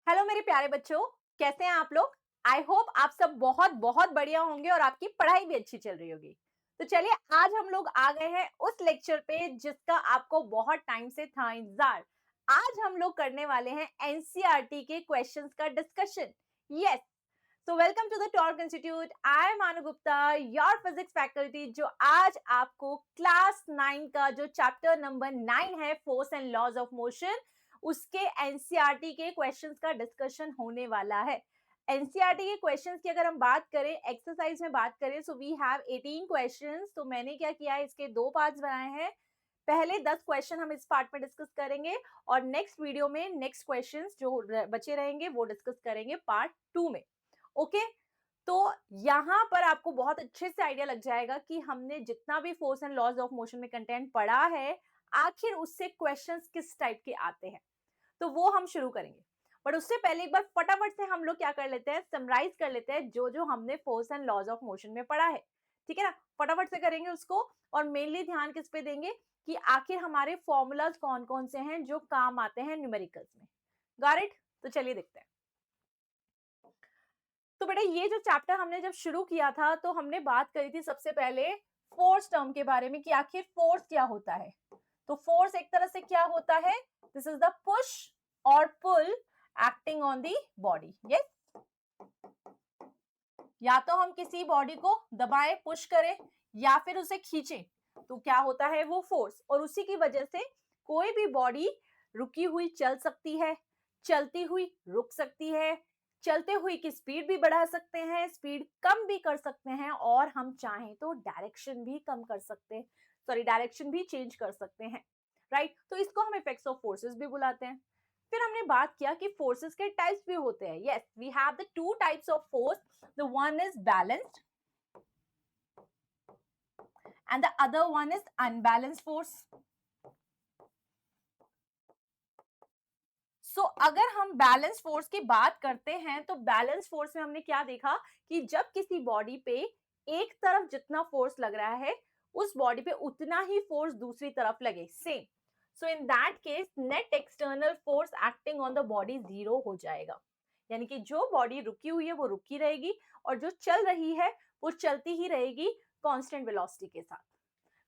Hello मेरे प्यारे बच्चों, कैसे हैं आप लोग। आई होप आप सब बहुत बहुत बढ़िया होंगे और आपकी पढ़ाई भी अच्छी चल रही होगी। तो चलिए आज हम लोग आ गए हैं उस लेक्चर पे जिसका आपको बहुत टाइम से था इंतजार। आज हम लोग करने वाले हैं एनसीईआरटी के क्वेश्चंस का discussion. Yes, so welcome to the torque institute. I am Anu Gupta, your physics faculty, जो आज आपको क्लास 9 का जो चैप्टर नंबर 9 है, force and laws of motion, उसके एनसीईआरटी के क्वेश्चंस का डिस्कशन होने वाला है। एनसीईआरटी के क्वेश्चंस की अगर हम बात करें, एक्सरसाइज में बात करें, सो वी हैव 18 क्वेश्चंस। तो मैंने क्या किया है, इसके दो पार्ट्स बनाए हैं। पहले 10 क्वेश्चन हम इस पार्ट में डिस्कस करेंगे और नेक्स्ट वीडियो में नेक्स्ट क्वेश्चंस जो बचे रहेंगे वो डिस्कस करेंगे पार्ट 2 में। ओके, तो यहाँ पर आपको बहुत अच्छे से आइडिया लग जाएगा कि हमने जितना भी force and laws of motion में कंटेंट पढ़ा है, आखिर उससे क्वेश्चंस किस टाइप के आते हैं, तो वो हम शुरू करेंगे। बट उससे पहले एक बार फटाफट से हम लोग क्या कर लेते हैं, समराइज कर लेते हैं जो जो हमने force and laws of motion में पढ़ा है। ठीक है ना, फटाफट से करेंगे उसको। और मेनली ध्यान किस पे देंगे कि आखिर हमारे फॉर्मूलाज कौन कौन से हैं जो काम आते हैं न्यूमेरिकल्स में। Got it. तो चलिए देखते हैं। तो बेटा ये जो चैप्टर हमने जब शुरू किया था तो हमने बात करी थी सबसे पहले फोर्स टर्म के बारे में कि आखिर फोर्स क्या होता है। तो फोर्स एक तरह से क्या होता है, दिस इज द पुश और pull acting on the body. Yes, या तो हम किसी बॉडी को दबाएं, पुश करें, या फिर उसे खींचें, तो क्या होता है वो फोर्स। और उसी की वजह से कोई भी बॉडी रुकी हुई चल सकती है, चलती हुई रुक सकती है, चलते हुए की स्पीड भी बढ़ा सकते हैं, स्पीड कम भी कर सकते हैं, और हम चाहें तो डायरेक्शन भी कम कर सकते हैं, सॉरी डायरेक्शन भी चेंज कर सकते हैं। राइट, तो इसको हम इफेक्ट्स ऑफ फोर्सेस भी बुलाते हैं। फिर हमने बात किया कि फोर्सेस के टाइप्स भी होते हैं। Yes, we have the two types of force, the one is balanced and the other one is unbalanced force. अगर हम बैलेंस फोर्स की बात करते हैं तो बैलेंस फोर्स में हमने क्या देखा कि जब किसी बॉडी पे एक तरफ जितना फोर्स लग रहा है, उस बॉडी पे उतना ही फोर्स दूसरी तरफ लगे, same. So in that case net external force acting on the body zero हो जाएगा। यानी कि जो बॉडी रुकी हुई है वो रुकी रहेगी और जो चल रही है वो चलती ही रहेगी कांस्टेंट वेलोसिटी के साथ।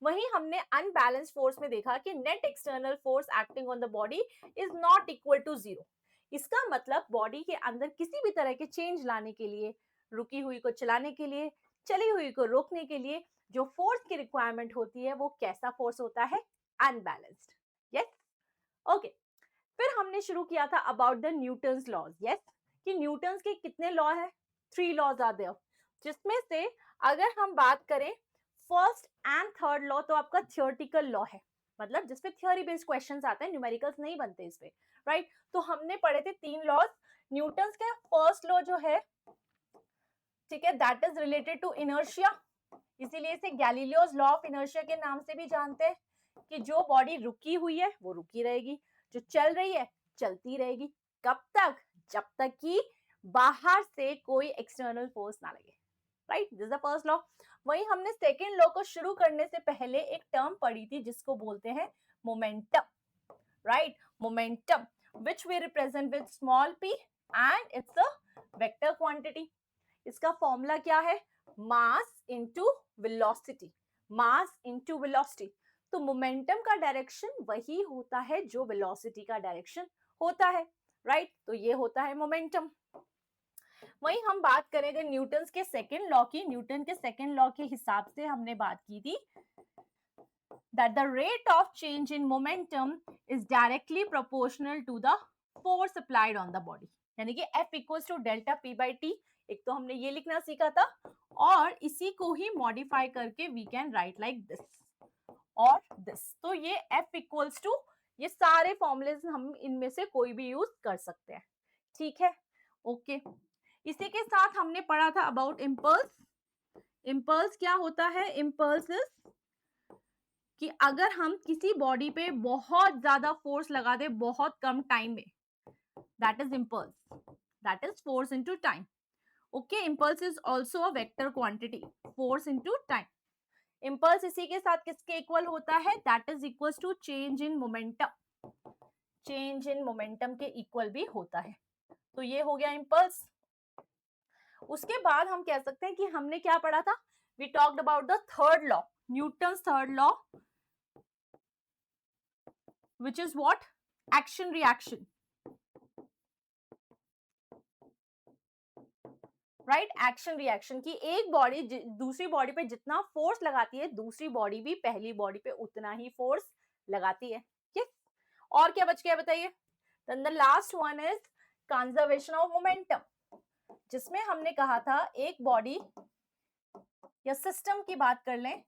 वहीं हमने अनबैलेंस फोर्स में देखा कि net external force acting on the body is not equal to zero. इसका मतलब बॉडी के अंदर किसी भी तरह के चेंज लाने के लिए, रुकी हुई को चलाने के लिए, चली हुई को रोकने के लिए जो फोर्स की रिक्वायरमेंट होती है वो कैसा फोर्स होता है, अनबैलेंस्ड। Yes, okay. फिर हमने शुरू किया था about the Newton's laws. Yes, कि न्यूटन्स के कितने लॉ है, 3 लॉज आर देयर, जिसमें से अगर हम बात करें फर्स्ट एंड थर्ड लॉ तो आपका थियोरेटिकल लॉ है, मतलब जिसपे थ्योरी बेस्ड क्वेश्चंस आते हैं, न्यूमेरिकल्स नहीं बनते इस पे। राइट, तो हमने पढ़े थे 3 लॉज। न्यूटन्स का फर्स्ट लॉ जो है, ठीक है, that is related to inertia, इसीलिए इसे गैलीलियोस लॉ ऑफ इनर्शिया के नाम से भी जानते हैं, कि जो बॉडी रुकी हुई है वो रुकी रहेगी, जो चल रही है चलती रहेगी। कब तक, जब तक कि बाहर से कोई एक्सटर्नल फोर्स ना लगे। Right, this is the first law. वहीं हमने सेकेंड लॉ को शुरू करने से पहले एक टर्म पढ़ी थी जिसको बोलते हैं momentum. Right, momentum which we represent with small p and it's a vector quantity. इसका फॉर्मूला क्या है, mass into velocity, mass into velocity. तो मोमेंटम का डायरेक्शन वही होता है जो वेलोसिटी का डायरेक्शन होता है। राइट, तो ये होता है मोमेंटम। वहीं हम बात करेंगे न्यूटन्स के सेकेंड लॉ की। न्यूटन के सेकेंड लॉ के हिसाब से हमने बात की थी that the rate of change in momentum is directly proportional to the force applied on the body। यानी कि F equals to delta P by T, एक तो हमने ये लिखना सीखा था, और इसी को ही मॉडिफाई करके we can write like this और दिस। तो ये F equals to, ये सारे फॉर्मूलेज हम इनमें से कोई भी यूज कर सकते हैं। ठीक है, ओके। इसी के साथ हमने पढ़ा था अबाउट इम्पल्स। इम्पल्स क्या होता है, इम्पल्स कि अगर हम किसी बॉडी पे बहुत ज्यादा फोर्स लगा दे बहुत कम टाइम में, that is impulse, that is force into time. Okay, impulse is also a vector quantity, force into time. Impulse इसी के साथ किसके इक्वल होता है, that is equals to change in momentum, change in momentum के equal भी होता है। तो ये हो गया इम्पल्स। उसके बाद हम कह सकते हैं कि हमने क्या पढ़ा था, we talked about the third law, Newton's third law, which is what, action reaction, right, action reaction की एक बॉडी दूसरी बॉडी पे जितना फोर्स लगाती है, दूसरी बॉडी भी पहली बॉडी पे उतना ही फोर्स लगाती है। yes? और क्या बच गया बताइए? Then the last one is conservation of momentum, जिसमें हमने कहा था एक बॉडी या सिस्टम की बात कर लें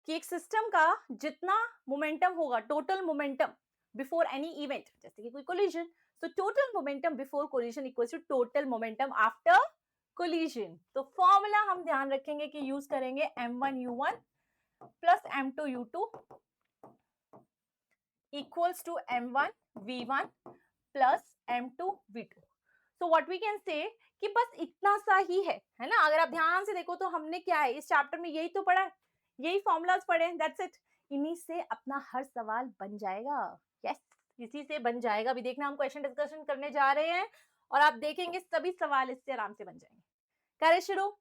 कि एक सिस्टम का जितना मोमेंटम होगा, total momentum before any event, जैसे कि कोई कोलिजन, तो total momentum before collision equals to total momentum after collision. तो फॉर्मूला हम ध्यान रखेंगे कि यूज करेंगे m1u1 plus m2u2 equals to m1v1 plus m2v2। So what we can say कि बस इतना सा ही है ना। अगर आप ध्यान से देखो तो हमने क्या है इस चैप्टर में, यही तो पढ़ा है, यही फॉर्मूलाज पढ़े हैं, दैट्स इट। इन्हीं से अपना हर सवाल बन जाएगा। यस, इसी से बन जाएगा। अभी देखना हम क्वेश्चन डिस्कशन करने जा रहे हैं और आप देखेंगे सभी सवाल इससे आराम से बन जाएंगे। करें शुरू?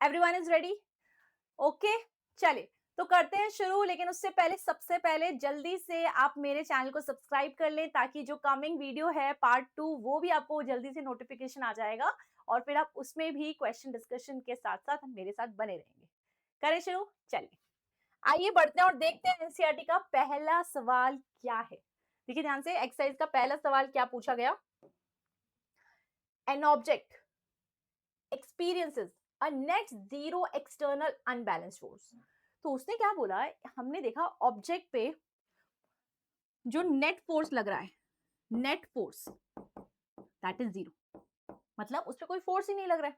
Everyone is ready? ओके, चलिए तो करते हैं शुरू। लेकिन उससे पहले, सबसे पहले जल्दी से आप मेरे चैनल को सब्सक्राइब कर लें, ताकि जो कमिंग वीडियो है पार्ट 2 वो भी आपको जल्दी से नोटिफिकेशन आ जाएगा और फिर आप उसमें भी क्वेश्चन डिस्कशन के साथ साथ मेरे साथ बने रहेंगे। करें शुरू? चलिए आइए बढ़ते हैं और देखते हैं एनसीईआरटी का पहला सवाल क्या है। देखिए ध्यान से, एक्सरसाइज का पहला सवाल क्या पूछा गया, an object experiences a net zero external unbalanced force। तो उसने क्या बोला, हमने देखा ऑब्जेक्ट पे जो नेट फोर्स लग रहा है, net force that is zero, मतलब उस पर कोई फोर्स ही नहीं लग रहा है।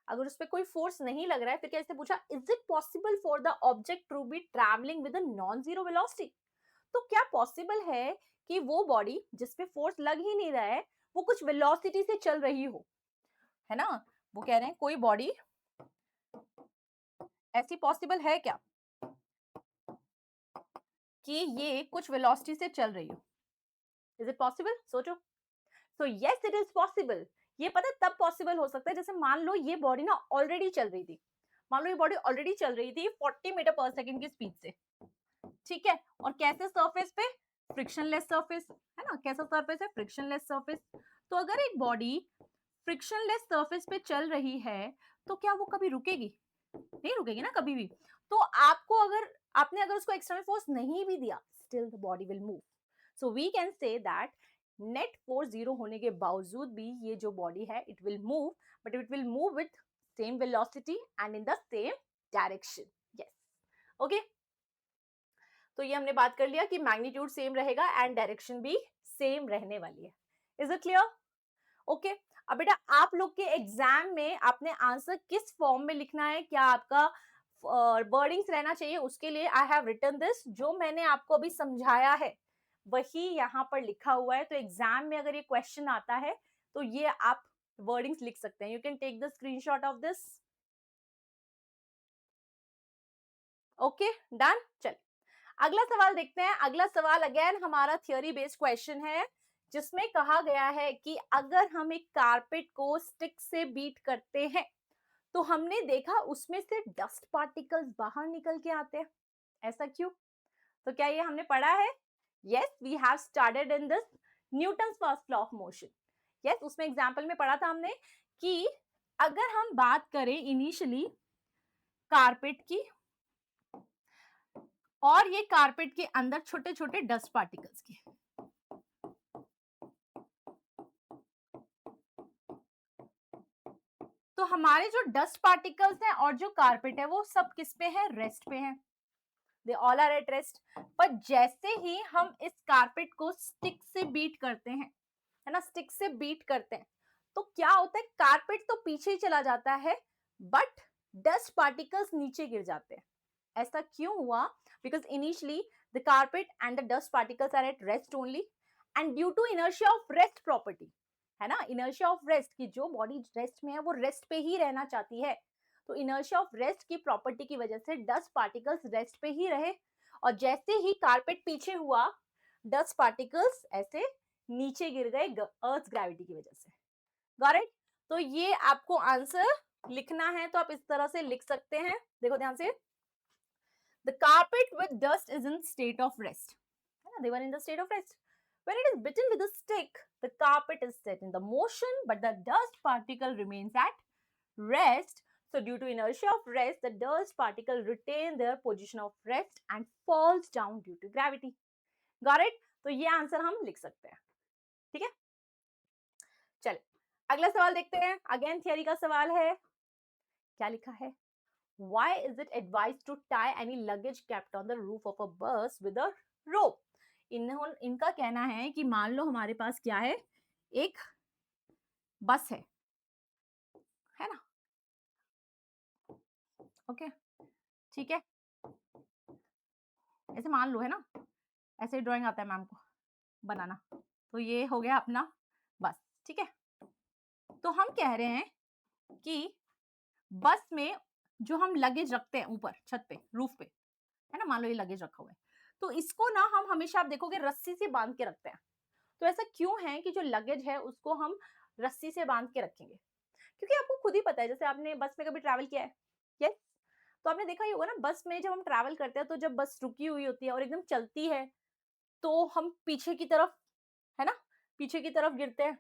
अगर उस पर कोई फोर्स नहीं लग रहा है फिर कैसे पूछा, is it possible for the object to be travelling with a non zero velocity. तो क्या पॉसिबल है कि वो बॉडी जिसपे फोर्स लग ही नहीं रहा है वो कुछ वेलोसिटी से चल रही हो, है ना। वो कह रहे हैं कोई बॉडी ऐसी पॉसिबल है क्या कि ये कुछ वेलोसिटी से चल रही हो। Is it possible? सोचो। So yes it is possible. ये पता है तब पॉसिबल हो सकता है जैसे मान लो ये बॉडी ना ऑलरेडी चल रही थी, मान लो ये बॉडी ऑलरेडी चल रही थी 40 मीटर पर सेकंड की स्पीड से, ठीक है, और कैसे सरफेस पे, फ्रिक्शनलेस सरफेस, है ना। कैसा सरफेस है? Frictionless surface. तो अगर एक बॉडी फ्रिक्शनलेस सरफेस पे चल रही है तो क्या वो कभी रुकेगी? नहीं रुकेगी ना कभी भी। तो आपको अगर उसको एक्सटर्नल फोर्स नहीं भी दिया, still the body will move. So we can say that net force zero होने के बावजूद भी ये जो बॉडी है it will move, but it will move with same velocity and in the same direction. Yes, okay. तो ये हमने बात कर लिया कि मैग्नीट्यूड सेम रहेगा एंड डायरेक्शन भी सेम रहने वाली है। Is it clear? ओके। अब बेटा आप लोग के एग्जाम में आपने आंसर किस फॉर्म में लिखना है, क्या आपका वर्डिंग्स रहना चाहिए, उसके लिए आई हैव रिटन दिस। जो मैंने आपको अभी समझाया है वही यहाँ पर लिखा हुआ है। तो एग्जाम में अगर ये क्वेश्चन आता है तो ये आप वर्डिंग्स लिख सकते हैं। You can take the screenshot of this. Okay, done. चल अगला सवाल देखते हैं। अगला सवाल अगेन हमारा थियोरी बेस्ड क्वेश्चन है, जिसमें कहा गया है कि अगर हम एक कारपेट को स्टिक से बीट करते हैं तो हमने देखा उसमें से डस्ट पार्टिकल्स बाहर निकल के आते हैं। ऐसा क्यों? तो क्या ये हमने पढ़ा है? Yes, we have started in this Newton's first law of motion. Yes, उसमें एग्जांपल में पढ़ा था हमने कि अगर हम बात करें इनिशियली कारपेट की और ये कारपेट के अंदर छोटे छोटे डस्ट पार्टिकल्स की, तो हमारे जो डस्ट पार्टिकल्स हैं और जो कारपेट है वो सब किस पे है? रेस्ट पे है। They all are at rest. पर जैसे ही हम इस कारपेट को स्टिक से बीट करते हैं, है ना, स्टिक से बीट करते हैं, तो क्या होता है, कारपेट तो पीछे ही चला जाता है बट डस्ट पार्टिकल्स नीचे गिर जाते हैं। ऐसा क्यों हुआ? Because initially the carpet and the dust particles are at rest only and due to inertia of rest property, है ना, इनर्शिया ऑफ रेस्ट की जो बॉडी रेस्ट में है वो रेस्ट पे ही रहना चाहती है। तो इनर्शिया ऑफ रेस्ट की प्रॉपर्टी की वजह से डस्ट पार्टिकल्स रेस्ट पे ही रहे और जैसे ही कारपेट पीछे हुआ डस्ट पार्टिकल्स ऐसे नीचे गिर गए अर्थ ग्रेविटी की वजह से। Got it? तो ये आपको आंसर लिखना है तो आप इस तरह से लिख सकते हैं। देखो ध्यान से, the carpet with dust is in state of rest, है ना, they were in the state of rest. When it is bitten with a stick, the carpet is set in the motion, but the dust particle remains at rest. So due to inertia of rest, the dust particle retain their position of rest and falls down due to gravity. Got it? तो ये answer हम लिख सकते हैं। ठीक है, चलिए अगला सवाल देखते हैं। अगेन थियरी का सवाल है। क्या लिखा है? Why is it advised to tie any luggage kept on the roof of a bus with a rope? इनका कहना है कि मान लो हमारे पास क्या है, एक बस है ना, ओके, ठीक है, ऐसे मान लो, है ना, ऐसे ड्राइंग आता है मैम को बनाना। तो ये हो गया अपना बस, ठीक है। तो हम कह रहे हैं कि बस में जो हम लगेज रखते हैं ऊपर छत पे, रूफ पे, है ना, मान लो ये लगेज रखा हुआ है, तो इसको ना हम हमेशा, आप देखोगे, रस्सी से बांध के रखते हैं। तो ऐसा क्यों है कि जो लगेज है उसको हम रस्सी से बांध के रखेंगे? क्योंकि आपको खुद ही पता है, जैसे आपने बस में कभी ट्रैवल किया है, यस, तो आपने देखा ही होगा ना, बस में जब हम ट्रैवल करते हैं तो जब बस रुकी हुई होती है और एकदम चलती है तो हम पीछे की तरफ, है ना, पीछे की तरफ गिरते हैं।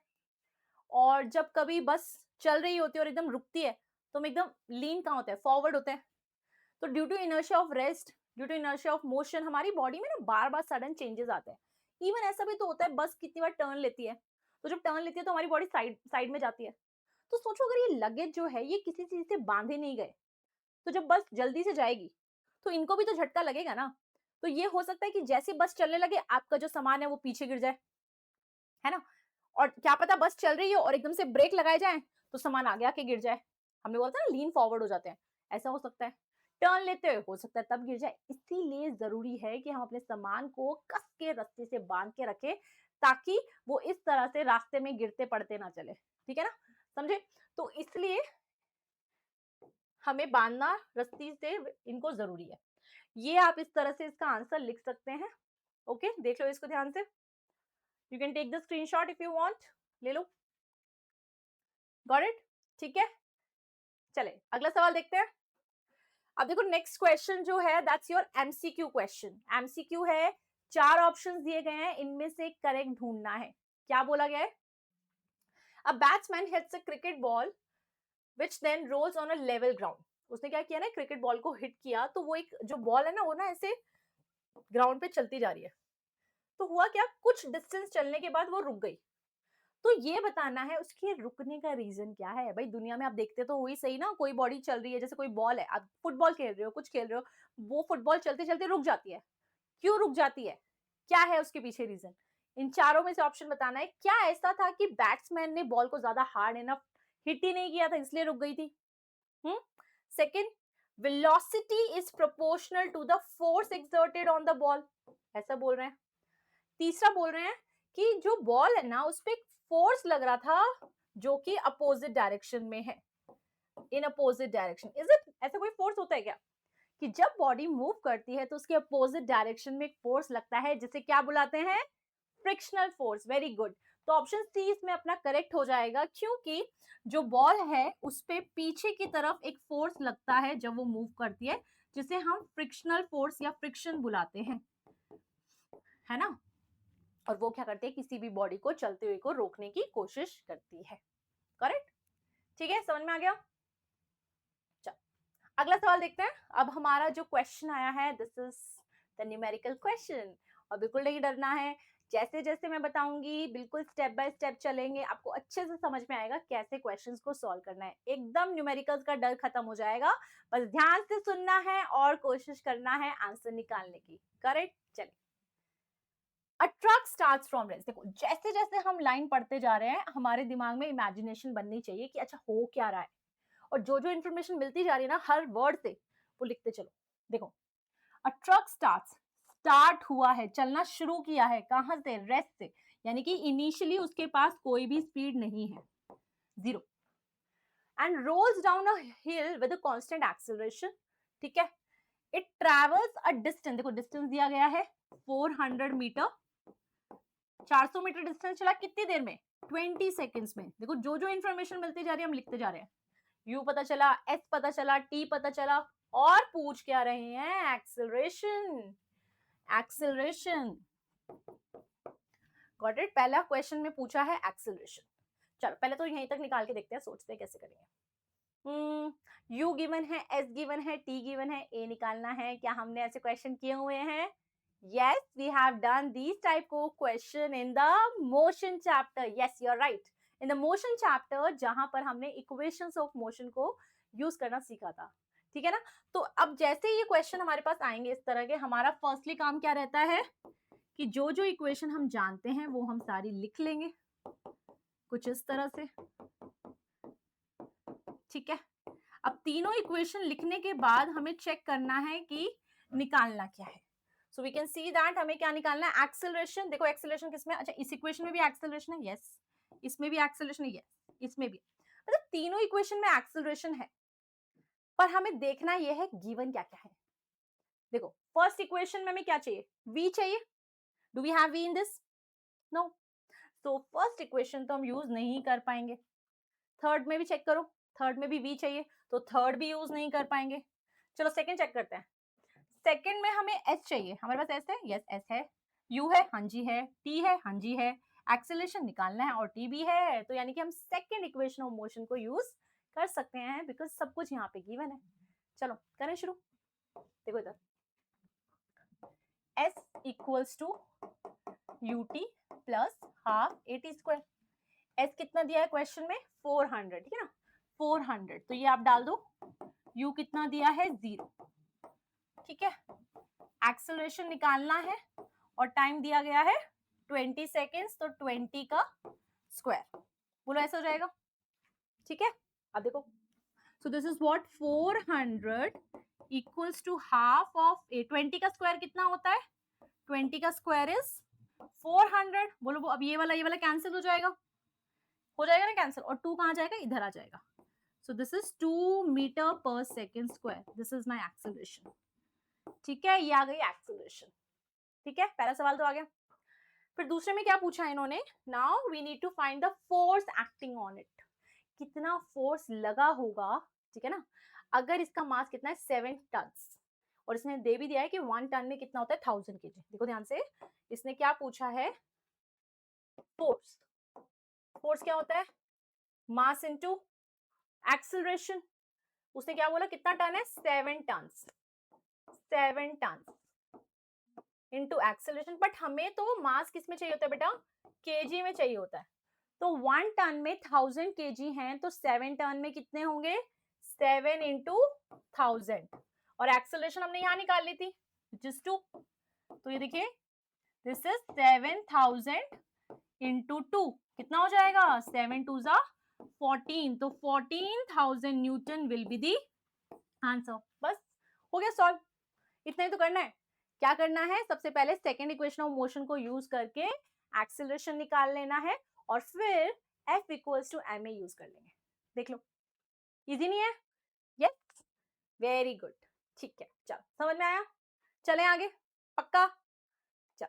और जब कभी बस चल रही होती है और एकदम रुकती है तो हम एकदम लीन कहाँ होते हैं, फॉरवर्ड होते हैं। तो due to inertia of rest, due to inertia of motion, हमारी बॉडी में ना बार बार सडन चेंजेस आते हैं। इवन ऐसा भी तो होता है, बस कितनी बार टर्न लेती है, तो जब टर्न लेती है तो हमारी बॉडी साइड साइड में जाती है। तो सोचो अगर ये लगेज जो है ये किसी चीज से बांधे नहीं गए, तो जब बस जल्दी से जाएगी तो इनको भी तो झटका लगेगा ना। तो ये हो सकता है कि जैसे बस चलने लगे आपका जो सामान है वो पीछे गिर जाए, है ना, और क्या पता बस चल रही हो और एकदम से ब्रेक लगाए जाए तो सामान आगे आके गिर जाए। हमने बोलता है ना, लीन फॉरवर्ड हो जाते हैं, ऐसा हो सकता है। टर्न लेते हुए हो सकता है तब गिर जाए। इसीलिए जरूरी है कि हम अपने सामान को कस के रस्सी से बांध के रखें, ताकि वो इस तरह से रास्ते में गिरते पड़ते ना चले। ठीक है ना, समझे? तो इसलिए हमें बांधना रस्सी से इनको जरूरी है। ये आप इस तरह से इसका आंसर लिख सकते हैं। ओके, देख लो इसको ध्यान से। You can take the screenshot if you want, ले लो। Got it? ठीक है, चले अगला सवाल देखते हैं। अब देखो नेक्स्ट क्वेश्चन जो है that's your MCQ question. MCQ है, 4 ऑप्शंस दिए गए हैं, इनमें से करेक्ट ढूंढना है। क्या बोला गया है? A batsman hits a cricket ball which then rolls on a level ground. उसने क्या किया ना, क्रिकेट बॉल को हिट किया तो वो एक जो बॉल है ना वो ना ऐसे ग्राउंड पे चलती जा रही है। तो हुआ क्या, कुछ डिस्टेंस चलने के बाद वो रुक गई। तो ये बताना है उसके रुकने का रीजन क्या है। भाई दुनिया में आप देखते तो वही सही ना, कोई बॉडी चल रही है, जैसे कोई बॉल है, आप फुटबॉल खेल रहे हो, कुछ खेल रहे हो, वो फुटबॉल चलते चलते रुक जाती है। क्यों रुक जाती है, क्या है उसके पीछे रीजन? इन चारों में से ऑप्शन बताना है। क्या ऐसा था कि बैट्समैन ने बॉल को ज्यादा हार्ड इनफ हिट ही नहीं किया था इसलिए रुक गई थी? Second, velocity is proportional to the force exerted on the ball, ऐसा बोल रहे हैं। तीसरा बोल रहे हैं कि जो बॉल है ना उस पे फोर्स लग रहा था जो कि अपोजिट डायरेक्शन में है, in opposite direction. Is it? ऐसा कोई फोर्स होता है क्या कि जब बॉडी मूव करती है तो उसके अपोजिट डायरेक्शन में एक फोर्स लगता है, जिसे क्या बुलाते हैं? Frictional force. Very good. तो ऑप्शन सी इसमें अपना करेक्ट हो जाएगा, क्योंकि जो बॉल है उस पे पीछे की तरफ एक फोर्स लगता है जब वो मूव करती है, जिसे हम फ्रिक्शनल फोर्स या फ्रिक्शन बुलाते हैं, है ना। और वो क्या करते हैं, किसी भी बॉडी को चलते हुए को रोकने की कोशिश करती है। करेक्ट? ठीक है, समझ में आ गया? चल अगला सवाल देखते हैं। अब हमारा जो क्वेश्चन आया है this is the numerical question, और बिल्कुल नहीं डरना है। जैसे जैसे मैं बताऊंगी बिल्कुल स्टेप बाय स्टेप चलेंगे, आपको अच्छे से समझ में आएगा कैसे क्वेश्चंस को सॉल्व करना है। एकदम न्यूमेरिकल्स का डर खत्म हो जाएगा। बस ध्यान से सुनना है और कोशिश करना है आंसर निकालने की। करेक्ट? चलिए, अ ट्रक स्टार्ट्स फ्रॉम रेस्ट। देखो जैसे जैसे हम लाइन पढ़ते जा रहे हैं हमारे दिमाग में इमेजिनेशन बननी चाहिए कि अच्छा हो क्या रहा है, और जो जो इन्फॉर्मेशन मिलती जा रही है ना हर वर्ड से वो लिखते चलो। देखो, अ ट्रक स्टार्ट्स, स्टार्ट हुआ है, चलना शुरू किया है, कहां से? रेस्ट से, यानी कि इनिशियली उसके पास कोई भी स्पीड नहीं है, zero. And rolls down a hill with a constant acceleration, ठीक है। इट ट्रैवल्स अ डिस्टेंस, देखो डिस्टेंस दिया गया है 400 मीटर, 400 मीटर डिस्टेंस चला कितनी देर में? 20 सेकंड्स में। देखो जो जो इन्फॉर्मेशन मिलती जा रही है हम लिखते जा रहे हैं। यू पता चला, एस पता चला, टी पता चला, और पूछ क्या रहे हैं? एक्सेलरेशन। Acceleration, got it? पहला क्वेश्चन में पूछा है एक्सेलरेशन। चलो पहले तो यहीं तक निकाल के देखते हैं, सोचते हैं कैसे करेंगे। यू गिवन है, एस गिवन है, टी गिवन है, ए निकालना है। क्या हमने ऐसे क्वेश्चन किए हुए हैं? Yes, we have done these type of question in the motion chapter. Yes, you're right. In the motion chapter, जहां पर हमने equations of motion को यूज करना सीखा था, ठीक है ना? तो अब जैसे ही ये क्वेश्चन हमारे पास आएंगे इस तरह के, हमारा फर्स्टली काम क्या रहता है कि जो जो इक्वेशन हम जानते हैं वो हम सारी लिख लेंगे कुछ इस तरह से, ठीक है? अब तीनों इक्वेशन लिखने के बाद हमें चेक करना है कि निकालना क्या है। So we can see that हमें क्या निकालना है? एक्सेलरेशन। देखो एक्सेलरेशन किसमें? अच्छा, इस इक्वेशन में भी एक्सेलरेशन है, यस। इसमें भी एक्सेलरेशन है, यस। इसमें भी, मतलब तीनों इक्वेशन में एक्सेलरेशन है, पर हमें देखना यह है गिवन क्या क्या है। देखो फर्स्ट इक्वेशन में हमें क्या चाहिए? v चाहिए। Do we have v in this? No. तो फर्स्ट इक्वेशन तो हम यूज नहीं कर पाएंगे। थर्ड में भी चेक करो, थर्ड में भी v चाहिए, तो थर्ड भी यूज नहीं कर पाएंगे। चलो सेकंड चेक करते हैं। सेकंड में हमें s चाहिए, हमारे पास s है, यस s है। u है, हाँ जी है। t है, हाँ जी है। एक्सेलरेशन निकालना है और t भी है, तो यानी कि हम सेकंड इक्वेशन ऑफ मोशन को यूज कर सकते हैं, बिकॉज सब कुछ यहाँ पे गिवन है। चलो करें शुरू। देखो इधर, s equals to ut plus half at square. s कितना दिया है क्वेश्चन में? 400, ठीक है ना? 400, तो ये आप डाल दो। u कितना दिया है? 0, ठीक है? एक्सेलरेशन निकालना है और टाइम दिया गया है 20 सेकेंड्स, तो 20 का स्क्वायर, बोलो ऐसा हो जाएगा, ठीक है? अब देखो, so this is what 400 equals to half of 20 का स्क्वायर कितना होता है? 20 का स्क्वायर इज 400। बोलो अब ये वाला कैंसिल हो जाएगा ना कैंसिल, और 2 कहां जाएगा? इधर आ जाएगा। सो this is 2 metre per second square. This is my acceleration, ठीक है? ये आ गई एक्सेलरेशन, ठीक है? पहला सवाल तो आ गया। फिर दूसरे में क्या पूछा है इन्होंने? Now we need to find the force acting on it. कितना फोर्स लगा होगा, ठीक है ना? अगर इसका मास कितना है? 7 टन, और इसने दे भी दिया है कि 1 टन में कितना होता है? 1000 केजी। देखो ध्यान से, इसने क्या पूछा है? फोर्स। फोर्स क्या होता है? Mass into acceleration. उसने क्या बोला? कितना टन है? 7 ton. 7 ton into acceleration. But हमें तो मास किस में चाहिए होता है बेटा? केजी में चाहिए होता है। तो 1 टन में 1000 केजी हैं, तो 7 टन में कितने होंगे? 7 इंटू 1000। और एक्सेलरेशन हमने यहां निकाल ली थी, जिस 2। तो ये देखिए, दिस इज 7000 इंटू 2, कितना हो जाएगा? 7 2 जा 14, तो 14,000 Newton will be the answer. बस हो गया सॉल्व। इतना ही तो करना है। क्या करना है? सबसे पहले सेकेंड इक्वेशन ऑफ मोशन को यूज करके एक्सेलरेशन निकाल लेना है, और फिर F equals to ma use कर लेंगे। देख लो, इजी नहीं है? यस, वेरी गुड, ठीक है। चलो समझ में आया? चले आगे, पक्का? चलो,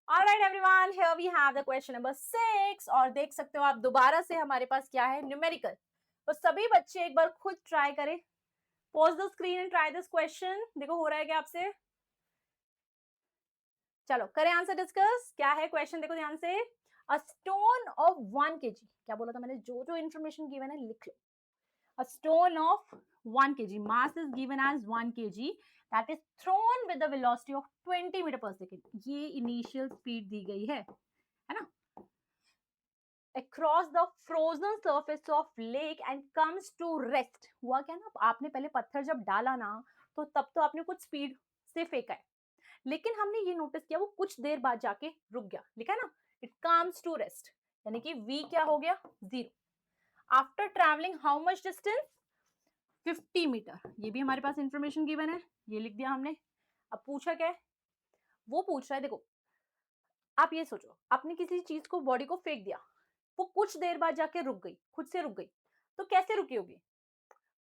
alright everyone, here we have the question number 6, और देख सकते हो आप दोबारा से हमारे पास क्या है? न्यूमेरिकल। तो सभी बच्चे एक बार खुद ट्राई करें। Pause the screen and try this question. देखो हो रहा है क्या आपसे? चलो करें आंसर डिस्कस। क्या है क्वेश्चन? देखो ध्यान से। अ स्टोन ऑफ 1 केजी, क्या बोला था मैंने? जो जो इन्फॉर्मेशन गिवन है लिख लो। A stone of 1 KG, mass is given as 1 KG, that is thrown with the velocity of 20 metre per second. ये इनिशियल स्पीड दी गई है ना? across the frozen surface of lake and comes to rest। हुआ क्या ना, आपने पहले पत्थर जब डाला ना, तो तब तो आपने कुछ स्पीड से फेंका है, लेकिन हमने ये नोटिस किया वो कुछ देर बाद जाके रुक गया। लिखा है ना, इट कम्स टू रेस्ट, यानी कि v क्या हो गया? 0। After travelling how much distance? 50 metre. ये भी हमारे पास इंफॉर्मेशन गिवन है, ये लिख दिया हमने। अब पूछा क्या है? वो पूछ रहा है, देखो आप ये सोचो, आपने किसी चीज को, बॉडी को फेंक दिया, वो कुछ देर बाद जाके रुक गई, खुद से रुक गई, तो कैसे रुकी होगी?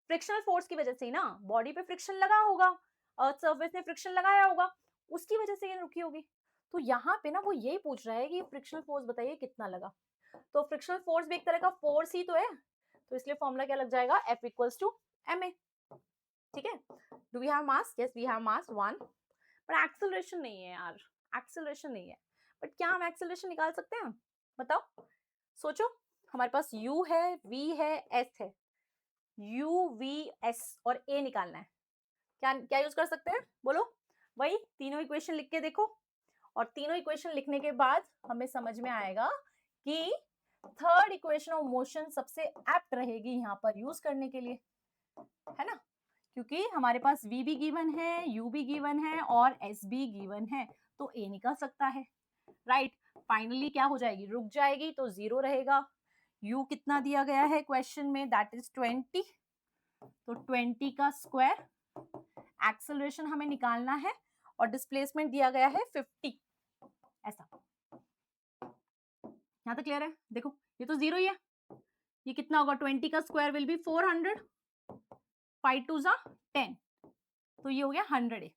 फ्रिक्शनल फोर्स की वजह से ही ना। बॉडी पे फ्रिक्शन लगा होगा, अर्थ सरफेस ने फ्रिक्शन लगाया होगा, उसकी वजह से ये रुकी होगी। तो यहाँ पे ना वो यही पूछ रहा है कि फ्रिक्शनल फोर्स बताइए कितना लगा। तो फ्रिक्शनल फोर्स भी एक तरह का फोर्स ही तो है, तो इसलिए फॉर्मूला क्या लग जाएगा, F इक्वल्स टू ma। ठीक है, do we have mass, yes we have mass 1, पर एक्सेलरेशन नहीं है यार, एक्सेलरेशन नहीं है। बट क्या हम एक्सेलरेशन निकाल सकते हैं, बताओ, सोचो। हमारे पास u है, v है, s है, u v s और a निकालना है। क्या क्या यूज कर सकते हैं, बोलो। वही तीनों इक्वेशन लिख के देखो, और तीनों इक्वेशन लिखने के बाद हमें समझ में आएगा कि थर्ड इक्वेशन ऑफ मोशन सबसे एप्ट रहेगी यहाँ पर यूज करने के लिए, है ना, क्योंकि हमारे पास v भी गिवन है, u भी गिवन है और s भी गिवन है, तो a निकल सकता है, राइट। फाइनली क्या हो जाएगी, रुक जाएगी, तो 0 रहेगा। u कितना दिया गया है क्वेश्चन में, दैट इज 20, तो 20 का स्क्वायर। एक्सेलरेशन हमें निकालना है और डिस्प्लेसमेंट दिया गया है 50, ऐसा। यहाँ तक क्लियर है, देखो ये तो 0 ही है, ये कितना होगा, 20 का स्क्वायर विल बी 400, 5 2 जा 10, तो ये हो गया 100।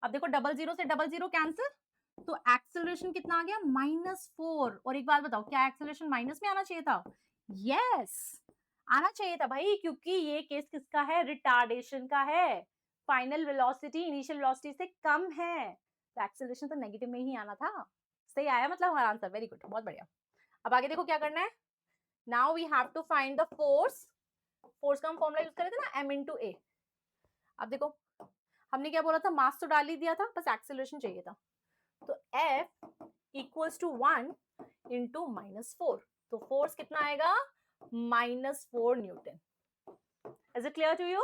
अब देखो डबल जीरो से डबल जीरो कैंसिल, तो एक्सेलरेशन कितना आ गया, -4। और एक बात बताओ, क्या एक्सेलरेशन माइनस में आना चाहिए था, यस आना चाहिए था भाई, क्योंकि ये केस किसका है, रिटार्डेशन का है, फाइनल वेलोसिटी इनिशियल वेलोसिटी से कम है, तो एक्सेलरेशन तो नेगेटिव में ही आना था। सही आया मतलब हमारा आंसर, वेरी गुड, बहुत बढ़िया। अब आगे देखो क्या करना है, now we have to find the force. Force का हम फॉर्मूला यूज कर रहे थे ना, m इंटू ए। अब देखो हमने क्या बोला था, मास तो डाल ही दिया था, बस एक्सेलरेशन चाहिए था, तो F इक्वल्स टू 1 इंटू -4, तो फोर्स कितना आएगा, -4 newton. Is it clear to you,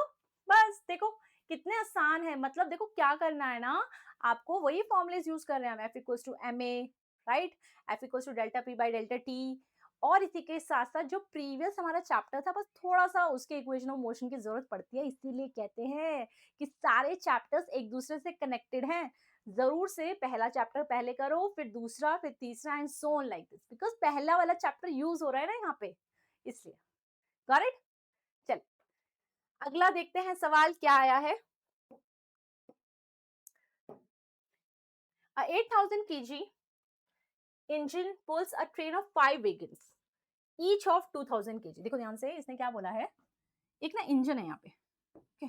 बस देखो कितने आसान है, मतलब देखो क्या करना है ना, आपको वही फॉर्मुलेस यूज कर रहे हैं हम, F equals to ma, right, F equals to delta p by delta t, और इसी के साथ साथ जो प्रीवियस हमारा चैप्टर था, बस थोड़ा सा उसके इक्वेशन ऑफ मोशन की जरूरत पड़ती है, इसीलिए कहते हैं कि सारे चैप्टर्स एक दूसरे से कनेक्टेड हैं। जरूर से पहला चैप्टर पहले करो, फिर दूसरा, फिर तीसरा, and so on like this, because पहला वाला चैप्टर यूज हो रहा है ना यहाँ पे, इसलिए। गॉट इट, चल अगला देखते हैं सवाल क्या आया है। 8,000 kg engine pulls a train of 5 wagons each of 2,000 kg। देखो ध्यान से, इसने क्या बोला है, एक ना इंजन है यहाँ पे, ओके,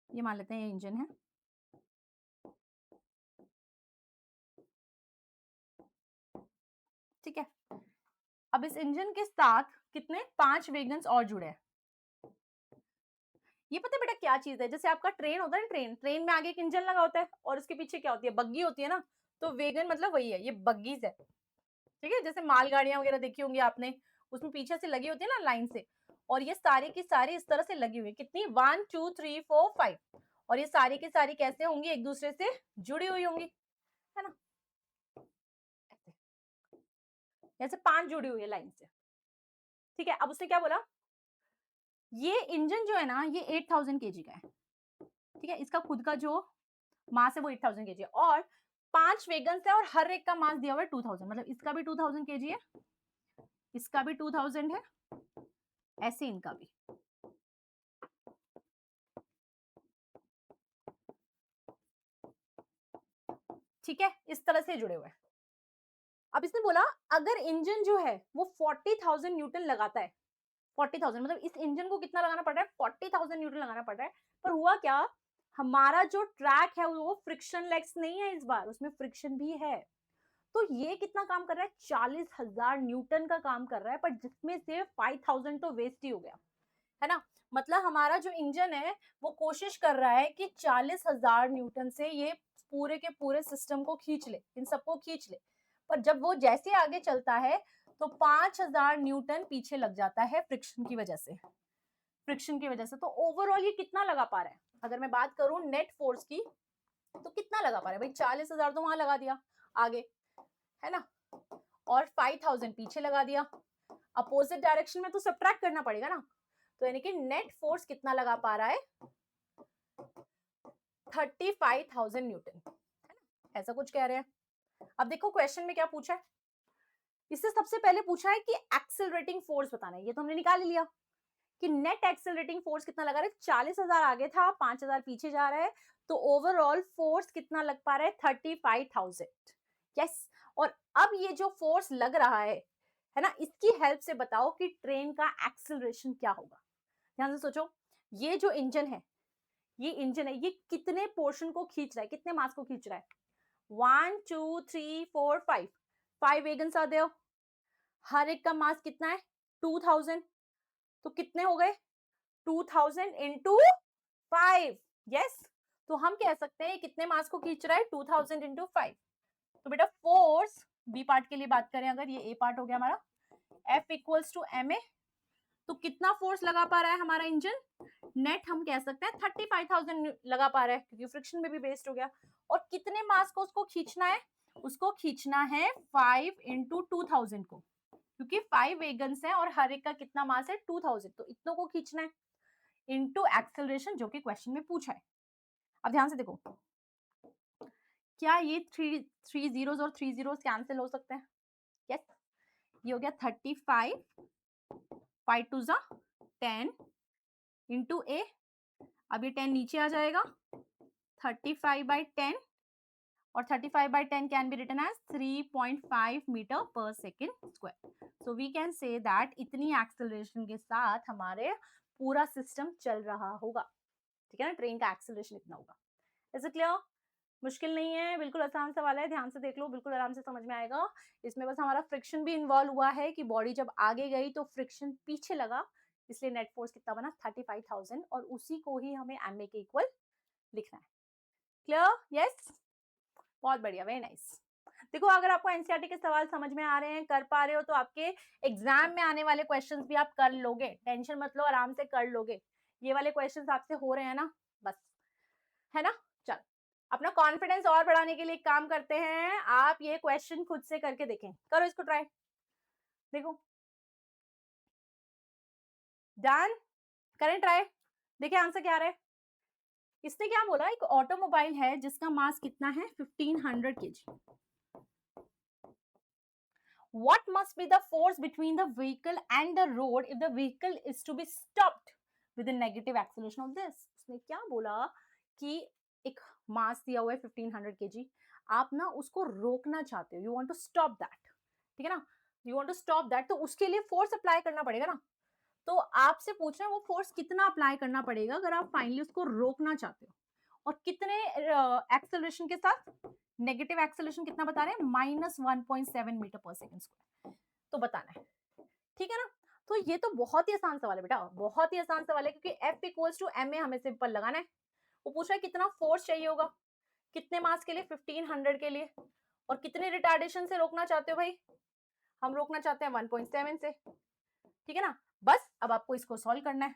ये मान लेते हैं ये इंजन है, ठीक है। अब इस इंजन के साथ कितने 5 वेगन्स और जुड़े हैं। ये पता है बेटा क्या चीज है, जैसे आपका ट्रेन होता है ना, ट्रेन में आगे एक इंजन लगा होता है और उसके पीछे क्या होती है, बग्गी होती है ना, तो वेगन मतलब वही है, ये बग्गीज है, ठीक है। जैसे मालगाड़ियां वगैरह देखी होंगी आपने, उसमें पीछे से लगी होती है ना लाइन से, और ये सारी की सारी इस तरह से लगी हुई, कितनी 1 2 3 4 5, और ये सारी की सारी कैसे होंगी, एक दूसरे से जुड़ी हुई होंगी, है ना, जैसे 5 जुड़ी हुई है लाइन से, ठीक है। अब उसने क्या बोला, ये इंजन जो है ना, ये 8,000 केजी का है, ठीक है, इसका खुद का जो मास है वो 8,000 केजी है, और 5 वेगन्स है और हर एक का मास दिया हुआ है 2,000, मतलब इसका भी 2,000 केजी है, इसका भी 2,000 है, ऐसे इनका भी, ठीक है, इस तरह से जुड़े हुए हैं। अब इसने बोला अगर इंजन जो है वो 40,000 न्यूटन लगाता है, 40,000 मतलब इस इंजन को कितना लगाना पड़ रहा है, 40,000 न्यूटन लगाना पड़ रहा है, पर हुआ क्या, हमारा जो ट्रैक है वो फ्रिक्शन लेस नहीं है, इस बार उसमें फ्रिक्शन भी है, तो ये कितना काम कर रहा है, 40,000 न्यूटन का काम कर रहा है, पर जिसमें से 5,000 तो वेस्ट ही हो गया, है ना। मतलब हमारा जो इंजन है वो कोशिश कर रहा है कि 40,000 न्यूटन से ये पूरे के पूरे सिस्टम को खींच ले, इन सबको खींच ले, पर जब वो जैसे आगे चलता है तो 5,000 न्यूटन पीछे लग जाता है फ्रिक्शन की वजह से, फ्रिक्शन की वजह से। तो ओवरऑल ये कितना लगा पा रहा है, अगर मैं बात करूं नेट फोर्स की, तो कितना लगा पा रहा है भाई, 40,000 तो वहां लगा दिया आगे, है ना, और 5,000 पीछे लगा दिया, अपोजिट डायरेक्शन में तो सब्ट्रैक्ट करना पड़ेगा ना, तो यानी कि नेट फोर्स कितना लगा पा रहा है, 35,000 न्यूटन, है ना, ऐसा कुछ कह रहे हैं। अब देखो क्वेश्चन में क्या पूछा है, इससे सबसे पहले पूछा है कि एक्सेलरेटिंग फोर्स बताना है, ये तो हमने निकाल लिया कि नेट एक्सेलरेटिंग फोर्स कितना लगा रहा है, 40,000 आगे था, 5,000 पीछे जा रहा है, तो ओवरऑल फोर्स कितना लग पा रहा है, 35,000। यस। और अब ये जो फोर्स लग रहा है ना, इसकी हेल्प से बताओ कि ट्रेन का एक्सेलरेशन क्या होगा। ध्यान से सोचो, ये जो इंजन है, ये इंजन है, ये कितने पोर्शन को खींच रहा है, कितने मास को खींच रहा है, 1 2 3 4 5, 5 वैगन्स आर देयर, हर एक का मास कितना है, 2000, तो कितने हो गए, 2000 इंटू 5। यस। तो हम कह सकते हैं कितने मास को खींच रहा है, 2000 इंटू 5। तो बेटा फोर्स, बी पार्ट के लिए बात करें अगर, ये ए पार्ट हो गया हमारा, F equals to M A, तो कितना फोर्स लगा पा रहा है हमारा इंजन, नेट हम कह सकते हैं 35,000 लगा पा रहा है, क्योंकि फ्रिक्शन में भी वेस्ट हो गया। और कितने मास को उसको खींचना है, उसको खींचना है 5 इंटू 2000 को, क्योंकि 5 वेगन्स है और हर एक का कितना मास है, 2000, तो इतनों को खींचना है इंटू एक्सेलरेशन, जो कि क्वेश्चन में पूछा है। अब ध्यान से देखो, क्या ये थ्री जीरोस और थ्री जीरोस कैंसिल हो सकते हैं, यस। ये हो गया 35, 5 टू जा 10 इंटू ए, अब ये 10 नीचे आ जाएगा, 35/10, और 35/10 can be written as 3.5 metre per second square. So we can say that इतनी एक्सेलरेशन के साथ हमारे पूरा सिस्टम चल रहा होगा, ठीक है ना, ट्रेन का एक्सेलरेशन इतना होगा। Is it clear? मुश्किल नहीं है, बिल्कुल आसान सवाल है, ध्यान से देख लो, बिल्कुल आराम से समझ में आएगा। इसमें बस हमारा फ्रिक्शन भी इन्वॉल्व हुआ है कि बॉडी जब आगे गई तो फ्रिक्शन पीछे लगा, इसलिए नेट फोर्स कितना बना, 35,000, और उसी को ही हमें एमए के इक्वल लिखना है। क्लियर? यस, बहुत बढ़िया, वेरी नाइस। देखो, अगर आपको एनसीईआरटी के सवाल समझ में आ रहे हैं, कर पा रहे हो, तो आपके एग्जाम में आने वाले क्वेश्चंस भी आप कर लोगे, टेंशन मत लो, आराम से कर लोगे। ये वाले क्वेश्चंस आपसे हो रहे हैं ना, बस, है ना। चल, अपना कॉन्फिडेंस और बढ़ाने के लिए एक काम करते हैं, आप ये क्वेश्चन खुद से करके देखें, करो इसको ट्राई, देखो, डन, करें ट्राई, देखिए आंसर क्या आ रहा है। इसने क्या बोला, एक ऑटोमोबाइल है जिसका मास कितना है, 1500 KG. What must be the force between the vehicle and the road if the vehicle is to be stopped with a negative acceleration of this? उसने क्या बोला कि एक मास दिया हुआ है 1500 kg, आप ना उसको रोकना चाहते हो, you want to stop that, ठीक है ना, you want to stop that, तो उसके लिए फोर्स अप्लाई करना पड़ेगा ना। तो आपसे पूछ रहे हैं वो फोर्स कितना अप्लाई करना पड़ेगा अगर आप फाइनली उसको रोकना चाहते हो, और कितने एक्सेलरेशन के साथ, नेगेटिव एक्सेलरेशन कितना बता रहे हैं, -1.7 मीटर पर सेकंड स्क्वायर, तो बताना है, ठीक है ना। तो ये तो बहुत ही आसान सवाल है बेटा, बहुत ही आसान सवाल है, क्योंकि F equals to M A हमें सिंपल लगाना है। वो पूछ रहा है कितना फोर्स चाहिए होगा, कितने मास के लिए, 1500 के लिए, और कितने रिटार्डेशन से रोकना चाहते हो भाई, हम रोकना चाहते हैं 1.7 से, ठीक है ना। बस अब आपको इसको सॉल्व करना है,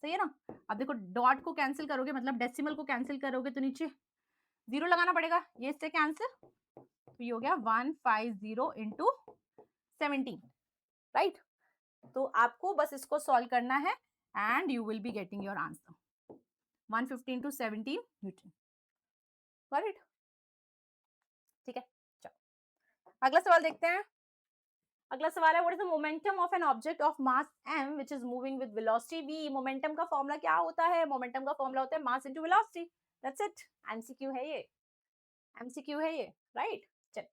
सही है ना। अब देखो, डॉट को कैंसिल करोगे, मतलब डेसिमल को कैंसिल करोगे, तो नीचे जीरो लगाना पड़ेगा, ये इससे कैंसिल, तो ये हो गया 150 इंटू 17, राइट। तो आपको बस इसको सॉल्व करना है and you will be getting your answer, 150 into 17 Newton, right, ठीक है। चलो अगला सवाल देखते हैं। अगला सवाल है, what is the momentum of an object of mass m which is moving with velocity v। Momentum का फॉर्मूला क्या होता है, मोमेंटम का फॉर्मूला होता है mass into velocity, that's it, MCQ है ये, एमसीक्यू है ये, राइट। चल,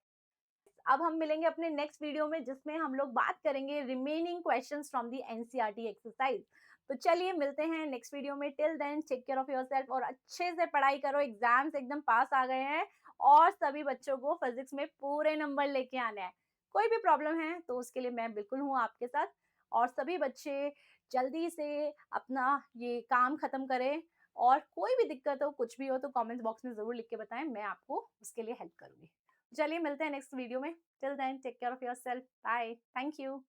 अब हम मिलेंगे अपने नेक्स्ट वीडियो में, जिसमें हम लोग बात करेंगे remaining questions from the NCERT exercise. तो चलिए मिलते हैं नेक्स्ट वीडियो में, till then take care of yourself, और अच्छे से पढ़ाई करो, एग्जाम्स एकदम पास आ गए हैं, और सभी बच्चों को फिजिक्स में पूरे नंबर लेके आने हैं। कोई भी प्रॉब्लम है तो उसके लिए मैं बिल्कुल हूँ आपके साथ, और सभी बच्चे जल्दी से अपना ये काम खत्म करें, और कोई भी दिक्कत हो, कुछ भी हो, तो कमेंट बॉक्स में जरूर लिख के बताएं, मैं आपको उसके लिए हेल्प करूंगी। चलिए मिलते हैं नेक्स्ट वीडियो में, till then take care of yourself, bye, thank you.